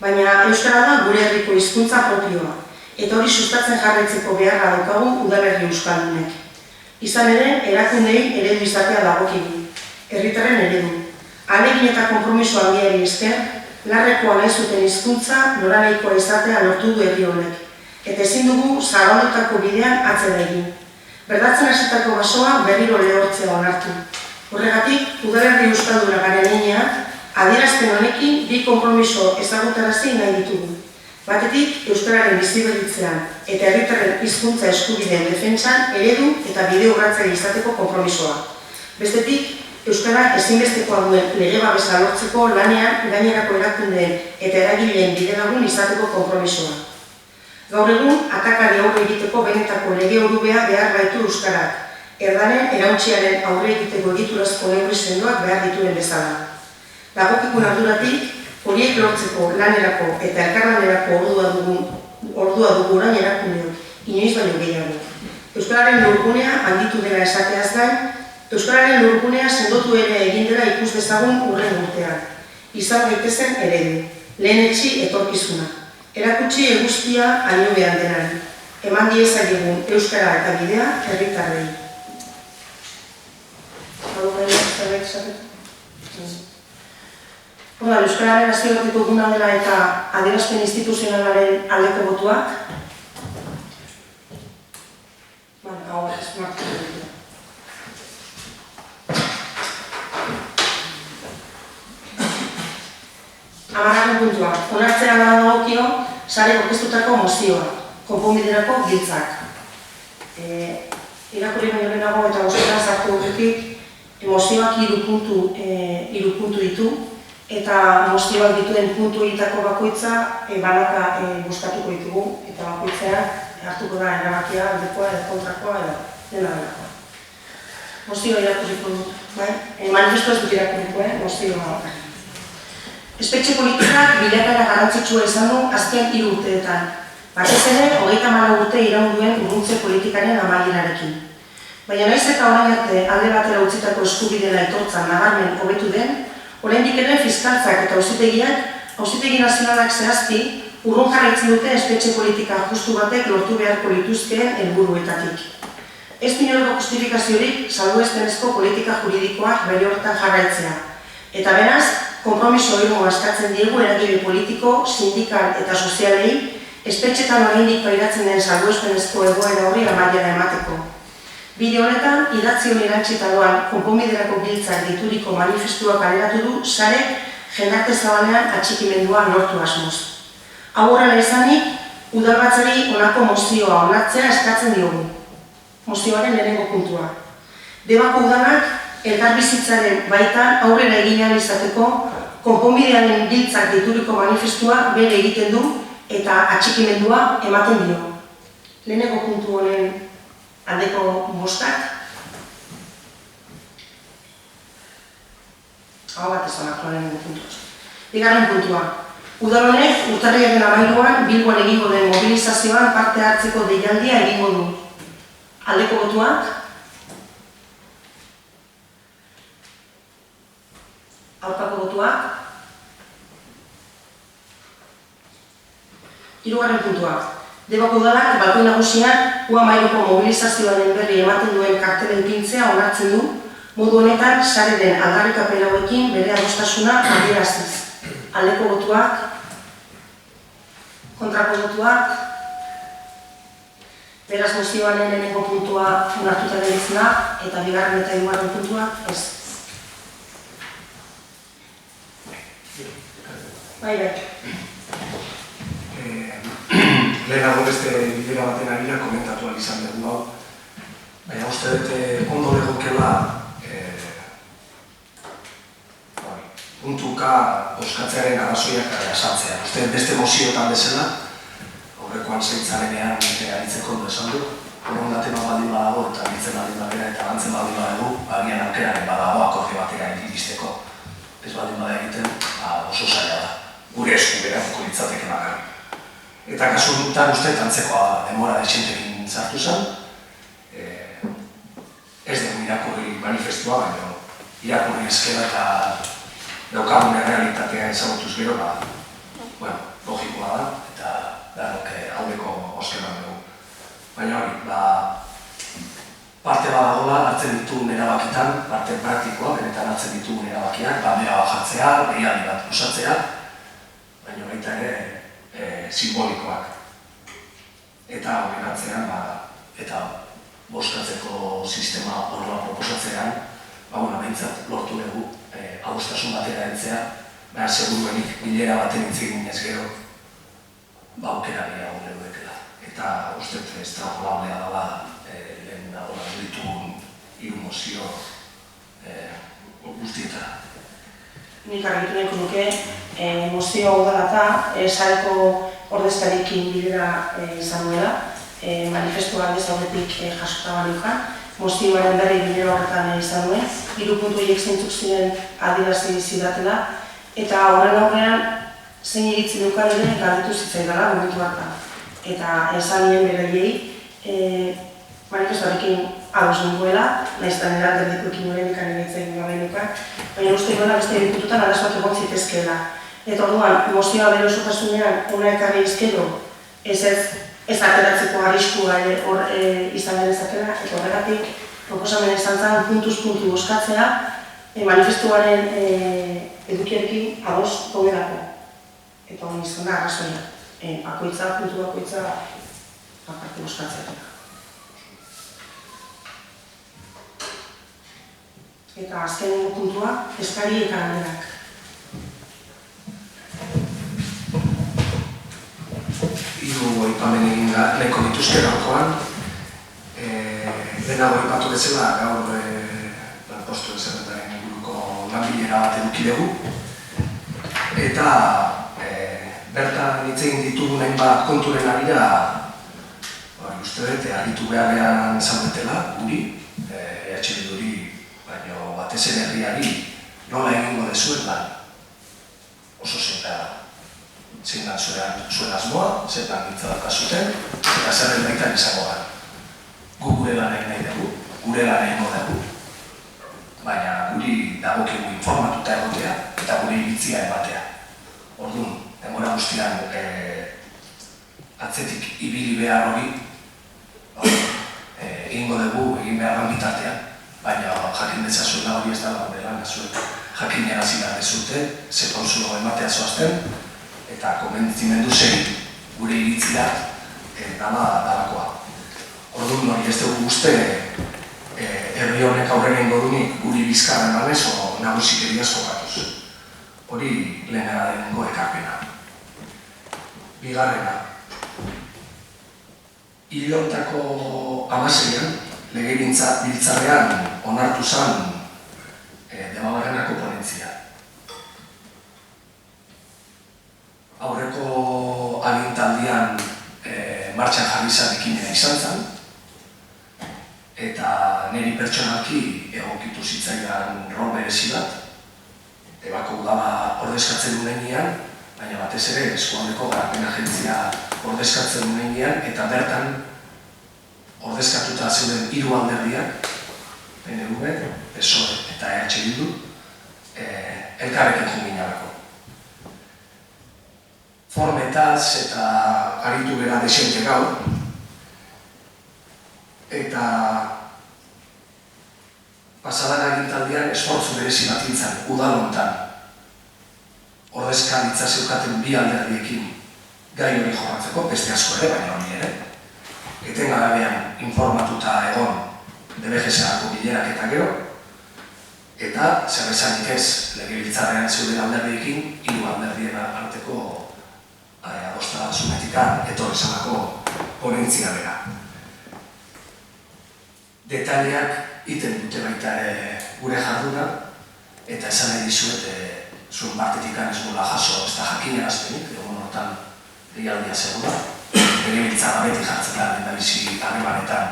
Baina euskara da gure herriko hizkuntza propioa, eta hori sustatzen jarraitzeko beharra daukagu udalerri euskaldunek. Izan ere, erakundei eredu izatea dagokigu, herritarren eredu. Ahalegin eta konpromiso handiari esker, larrekoa nahi zuten hizkuntza noranahikoa izatea lortu du herri honek, eta ezin dugu zabaldutako bidean atzera egin. Berdatzen hasitako basoa berriro lehortzea onartu. Horregatik, udalerri euskalduna garen heinean, adierazpen honekin bi konpromiso ezagutarazi nahi ditugu. Batetik, euskararen biziberritzean eta herritarren hizkuntza eskubideen defentsan eredu eta bide urratzaile izateko konpromisoa. Bestetik, Euskara ezinbestekoa duen lege babesa lortzeko lanean gainerako erakundeen eta eragileen bidelagun izateko konpromisoa. Gaur egun, atakari aurre egiteko benetako lege orubea behar baitu Euskarak, erdanen erauntziaren aurre egiteko egiturazko neurri sendoak behar dituen bezala. Dagokikun arduratik, horiek lortzeko lanerako eta elkarlanerako ordua dugu orain erakundeok, inoiz baino gehiago. Euskararen lurgunea handitu dela esateaz gain, Euskararen lurgunea sendotu ere egin dela ikus dezagun hurren urtean. Izan gaitezen eredu, lehenetsi etorkizuna. Erakutsi eguzkia ainobean denari. Eman diezakegun Euskara eta bidea herritarrei. Euskararen nazioarteko eguna dela eta adierazpen instituzionalaren aldeko botuak. Amargarren puntua, onartzea dagokio sare aurkeztutako mozioa, konponbiderako giltzak. Irakurri baino lehenago eta bostetan sartu horretik, mozioak 3 puntu ditu, eta mozioak dituen puntu egitako bakoitza banaka bozkatuko ditugu, eta bakoitzean hartuko da erabakia, aldekoa, edo kontrakoa, edo dena delakoa. Mozioa irakurriko dut, bai? Manifesto ez dut irakurriko, mozioa. Espetxe politikak bilakara garrantzitsua izan du azken 3 urteetan. Batez ere, 34 urte iraun duen urruntze politikaren amaierarekin. Baina naiz eta orain arte alde batera utzitako eskubideen aitortza nabarmen hobetu den, oraindik ere fiskaltzak eta auzitegi nazionalak zehazki urrun jarraitzen dute espetxe politika justu batek lortu beharko lituzkeen helburuetatik. Ez inolako justifikaziorik salbuespenezko politika juridikoak bere horretan jarraitzea. Eta beraz, konpromiso irmoa eskatzen diegu eragile politiko, sindikal eta sozialei espetxetan oraindik pairatzen den salbuespenezko egoera horri amaiera emateko. Bide honetan, idatzion erantzita doan konponbiderako giltzak dituriko manifestua kaleratu du sarek jendarte zabalean atxikimendua lortu asmoz. Hau horrela izanik, udalbatzari honako mozioa onartzea eskatzen diogu. Mozioaren lehenengo puntua. Debako udalak elkarbizitzaren baitan aurrera egin ahal izateko konponbidearen giltzak dituriko manifestua bere egiten du eta atxikimendua ematen dio. Lehenengo puntu honen aldeko bozkak. Hau bat ez onartu lehenengo puntua. Bigarren puntua. Udal honek urtarrilaren 13an Bilbon egingo den mobilizazioan parte hartzeko deialdia egingo du. Aldeko botuak. Aurkako botuak. 3. puntua. Debako udalak balkoi nagusian U13ko mobilizazioaren berri ematen duen kartela ipintzea onartzen du, modu honetan sare den aldarrikapen hauekin bere adostasuna adieraztiz. Aldeko botuak. Kontrako botuak. Beraz mozioaren lehenengo puntua onartuta gelditzen da, eta bigarren eta 3. puntuak ez. Bai. Lehenago beste bidera baten arira komentatu izan dugu hau. Baina uste dut ondo legokela puntuka bozkatzearen arazoiak asaltzea. Uste beste mozioetan bezala, aurrekoan zeitzarenean aritzeko ondo esan du. Horrondate bat baldin badago eta aritzen baldin badera eta lantzen baldin badago, agian aukeraren badago akorde batera iristeko. Ez baldin bada egiten, oso zaila da. Gure eskuberatuko litzateke bakarrik. Eta kasu honetan uste antzekoa denbora dexentekin sartu zen. Ez dugu irakurri manifestua, baina irakurri eskera eta daukagun errealitatea ezagutuz gero, logikoa da, eta danok aldeko oskera dugu. Baina hori, parte badagola hartzen ditugun erabakitan, parte praktikoa, benetan hartzen ditugun erabakiak, bandera bajatzea, behialdi bat usatzea, baina baita ere simbolikoak. Eta horren atzean, eta bozkatzeko sistema horrela proposatzean, behintzat lortu dugu adostasun batera heltzea, behar seguruenik bilera baten hitz egin ez gero, aukera gehiago leudekela. Eta uste extrapolablea dela lehen ditugun 3 mozio guztietara. Nik argitu nahiko nuke, mozioa udala eta sareko ordezkariekin bilera izan duela, manifestua aldez aurretik jasota baneukan, mozioaren berri bilera horretan izan duen, 3 puntu horiek zeintzuk ziren adierazi zidatela, eta horren aurrean zein iritzi dukan ere galdetu zitzaidala momentu hartan. Eta esan nien beraiei, manifestuarekin ados nengoela, nahiz eta nire alderdikoekin nire ikan egiten gabainukan, baina uste duela beste erikututan arazoak egon zitezkeela. Eta orduan, mozioa bere osotasunean ona ekarri izkero, ez ateratzeko arriskua hor izan genezakela, eta horregatik proposamen izan zen puntuz puntu bozkatzea, manifestuaren edukiarekin ados gaudelako. Eta hori izan da arrazoia. Bakoitza, puntu bakoitza, aparte bozkatzea. Eta azkenengo puntua, eskari eta galderak. Hiru aipamen egin nahiko dituzte gaurkoan. Lehenago aipatu bezala gaur lanpostuen zerrendaren inguruko lanbilera bat eduki dugu. Eta bertan hitz egin ditugun hainbat konturen arira, uste dut, argitu beharrean zaudetela, guri, Bilduri, baina batez ere herriari nola egingo dezuen lan. Oso zein da zuen asmoa, zetan gintza daukazuten, eta zerren baitan izango gara. Gu gure lan egin nahi dugu, gure lan egingo dugu, baina guri dagokigu informatuta egotea eta gure iritzia ematea. Orduan, denbora guztian atzetik ibili behar hori egingo dugu egin behar bitartean, baina jakin dezazuela hori ez da gure lan zuek jakin erazi behar dezute, ze pausulo ematea zoazten, eta konbentzimendu zen gure iritzia dalakoa. Orduan hori ez dugu uste herri honek aurrenen godunik guri bizkarren banez o nagusik jokatuz. Hori lehenengo ekarpena. Bigarrena. Hilontako 16an, legegintza biltzarrean onartu zen Debabarrenako ponentzia. Aurreko agintaldian martxan jarri zen ekimena izan zen, eta niri pertsonalki egokitu zitzaidan rol berezi bat, Debako udala ordezkatzen duenean, baina batez ere eskualdeko garapen agentzia ordezkatzen duenean, eta bertan ordezkatuta zeuden 3 alderdiak, PNV, PSOE eta EH Bildu, elkarrekin junginarako. Formetaz eta aritu gara desente gaur, eta pasadan agintaldian esfortzu berezi bat intzan, udal honetan. Ordezkaritza zeukaten 2 alderdiekin gai hori jorratzeko, beste asko ere, baina hori ere. Etengarabean informatuta egon DBGS-ako bilerak eta gero, eta zer esanik ez legebiltzarrean zeuden alderdiekin 3 alderdien arteko adostasunitik etorri zanako ponentzia bera. Detaileak iten dute baita gure jarduna, eta esan nahi dizuet zuen partetik ez nola jaso ez da jakinarazpenik, egon hortan deialdia zegula. Legebiltzarra beti jartzen da lehendabizi harremanetan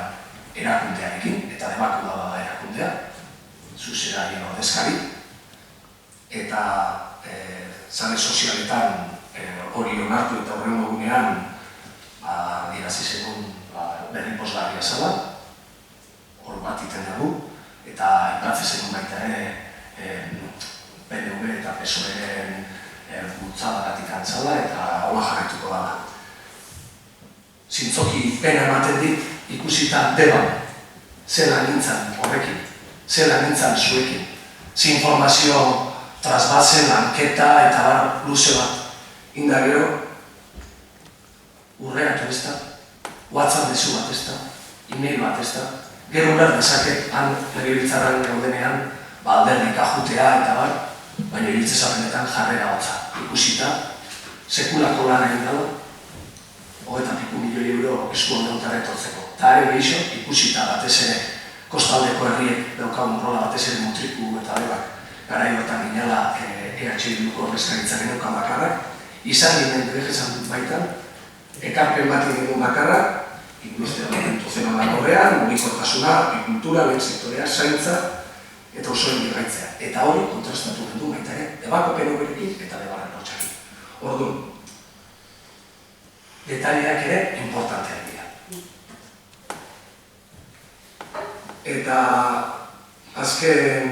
erakundearekin, eta Debako udala da erakundea, zuzerarien ordezkari, eta sare sozialetan hori onartu eta horrengo egunean adierazi zegoen berri pozgarria zela, hor bat iten dugu, eta aipatze zenun baita PNV eta PSOE-ren bultzadagatik antzala eta hola jarretuko dela. Zintzoki pena ematen dit ikusita Deban, zela nintzen horrekin, zela nintzen zuekin, ze informazio trasbatzen, lanketa eta bar luze bat. Inda gero, urreatu ez da, WhatsApp dezu bat ez da, e-mail bat ez da, gero behar dezaket han legebiltzarraren gaudenean alderdik ajutea eta bar, baina iritzezapenetan jarrera hotza. Ikusita, sekulako lan egin dela, 25 milioi euro eskualde hontara etortzeko. Eta ere gehiago, ikusita batez ere kostaldeko herriek daukagun rola batez ere mutriku eta bebak garai hortan ginela EH Bilduko ordezkaritzaren eukan bakarrak, izan ginen esan dut baitan, ekarpen bat egin bakarrak, industria zena bat horrean, mugikortasuna, agrikultura, lehen sektorea, zaintza, eta osoen birgaitzea. Eta hori kontrastatu gendu baita ere, debako PNV-rekin eta debarren hotxakin. Orduan, detaliak ere importanteak dira. Eta azken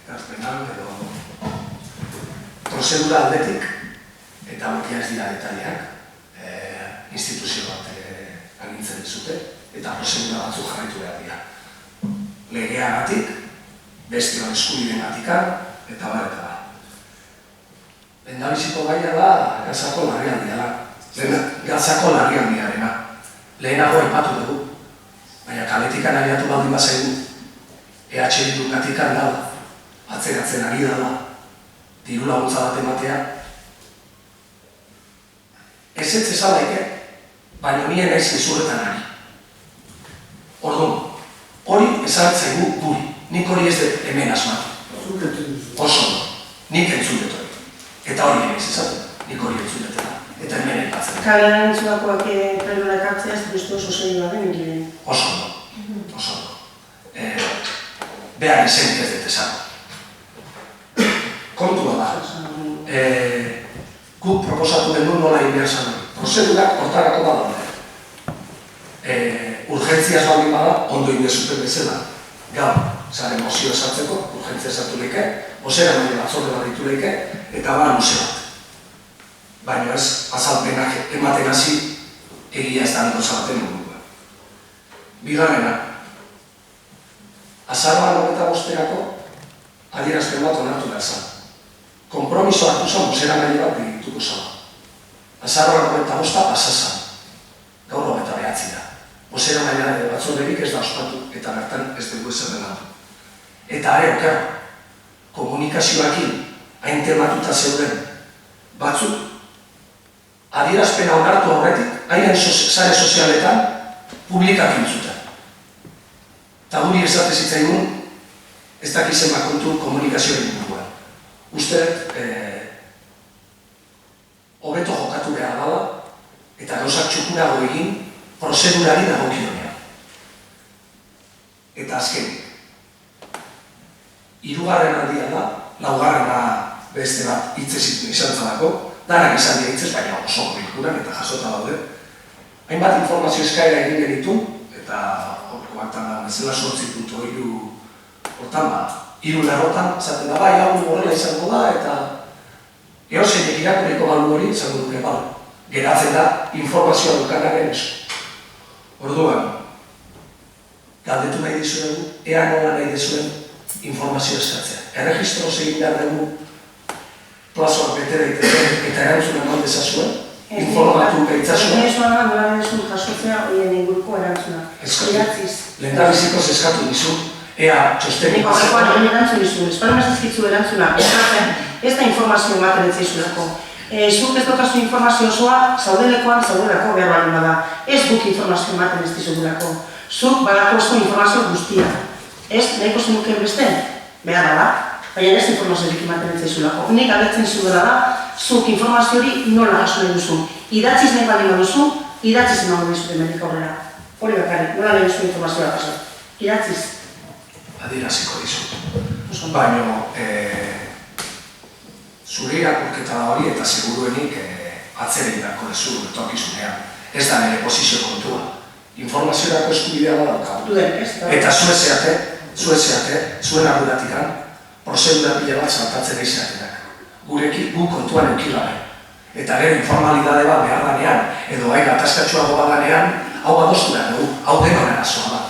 ekarpenan edo prozedura aldetik, eta bakia ez dira detaliak, instituzio bat agintzen dizute, eta prozedura batzuk jarraitu behar dira. Legeagatik, bestion eskubidenatikan, eta bar, eta bar. Lehendabiziko gaia da Gazako larrialdiala. Gazako larrialdiarena. Lehenago aipatu dugu, baina kaletikan abiatu baldin bazaigu, EH Bildugatik dala, atzeratzen ari dala, diru laguntza bat ematea. Ez ezalaike, baina nien naiz gezurretan ari. Orduan, hori ezartzaigu guri, nik hori ez dut hemen asmatu. Oso, nik entzulet hori. Eta hori hemen ezatu, nik hori entzuletela. Eta hemen enpatzen. Kalean entzuakoak prenora ekartzea, ez duztu oso zeioa den ingiren. Oso no, oso no. Behar izenik ez dut esan. Kontua da. Guk proposatu dendu nola inbehar zan hori. Prozedurak hortarako badaude. Urgentziaz baldin bada, ondo indezuten bezala. Gaur, zare mozio esartzeko, urgentzia esartu leke, osera maile batzorde bat ditu leke, eta bara luze bat. Baina ez, azalpenak ematen hasi, egia ez da niko zabaten ingurua. Bigarrena, azaroan 25-erako adierazpen bat onartu behar zan. Konpromiso hartu zan, osera maile bat digituko zan. Azaroan 25 pasazan, gaur 29 da. Osera maila batzorderik ez da ospatu, eta bertan ez dugu ezer denatu. Eta are oker, komunikazioakin hain tematuta zeuden batzuk, adierazpena onartu horretik, haien sare sozialetan publikak intzuten. Eta guri esate zitzaigun, ez dakizen bakontu komunikazioaren inguruan. Uste, hobeto jokatu behar dela, eta gauzak txukurago egin, prozedurari dagokionean. Eta azken, hirugarren aldia da, laugarrena beste bat hitzez izan zalako, danak izan dira hitzez, baina oso bilkuran eta jasota daude. Hainbat informazio eskaera egin genitu, eta horko baktan da, bezala 8.3 hortan ba, 3 lerrotan, zaten da, bai, hau horrela izango da, eta ehozenek irakurriko balu hori, izango duke balu. Geratzen da, informazioa dukanaren esku. Orduan, galdetu nahi dizuegu, ea nola nahi dizuen informazio eskatzea. Erregistroz egin behar dugu plazoak bete daiteke eta erantzuna eman dezazuen, informatu gaitzazuen. Ez nola nola dezun jasotzea horien inguruko erantzuna. Idatziz. Lehendabizikoz eskatu dizu, ea txostenik... Niko horrekoan egin erantzun dizu, espero mazizkitzu erantzuna. Ez da informazio ematen ez zaizulako. Zuk ez dokazu informazio osoa, zaudelekoan zaudelako behar balin bada. Ez guk informazio ematen ez dizugulako. Zuk badakozko informazio guztia. Ez, nahiko zenuken beste? Behar da, baina ez informaziorik ematen ez zaizulako. Nik agertzen zuela da, zuk informazio hori nola jaso nahi duzu. Idatziz nahi balin baduzu, idatziz emango dizut emendik aurrera. Hori bakarrik, nola nahi duzu informazioa jaso. Idatziz. Adieraziko dizut. Baina, zure irakurketa da hori eta seguruenik atzera indarko dezu etorkizunean. Ez da nire posizio kontua. Informaziorako eskubidea badaukagu. Eta zuen arduratikan, prozedura pila bat saltatzen eizatenak. Gu kontuan eukilabe. Eta gero informalidade bat behar danean, edo gai gatazkatxoago bat danean, hau badostu behar dugu, hau denon arazoa da.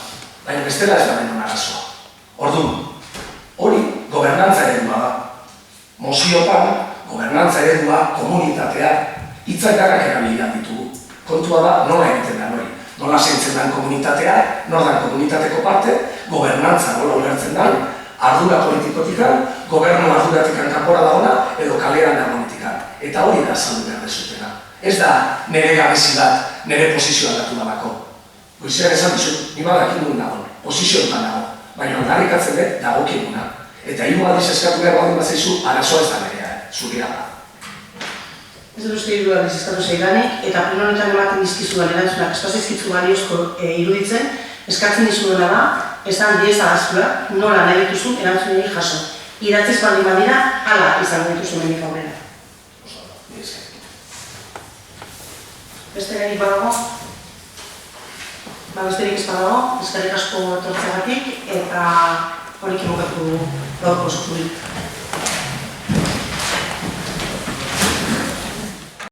Baina bestela ez da denon arazoa. Orduan, hori gobernantza eredua da. Moziotan, gobernantza eredua, komunitatea, hitzak garrak erabiliak ditugu. Kontua da, nola egiten da hori. Nola zeintzen den komunitatea, nor dan komunitateko parte, gobernantza nola ulertzen den, ardura politikotikan, gobernu arduratikan kanpora dagoena, edo kalean dagoetikan. Eta hori da azaldu behar dezutena. Ez da nire gabezi bat, nire posizioa aldatu dalako. Goizean esan dizut, ni badakin duen dago, posizioetan dago, baina aldarrikatzen dut dagokiguna. Eta hiru aldiz eskatu behar baldin bazaizu, arazoa ez da nerea, zurea da. Ez dut uste hiru aldiz eskatu zeidanik, eta pleno honetan ematen dizkizudan erantzunak espazizkitzu baliozko iruditzen, eskatzen dizuena da, esan diezagaztua, nola nahi dituzun erantzunei jaso. Idatziz baldin badira, hala izango dituzu mendik aurrera. Beste gairik badago? Besterik ez badago, eskerrik asko etortzeagatik, eta horik emokatu gaurko eskurik.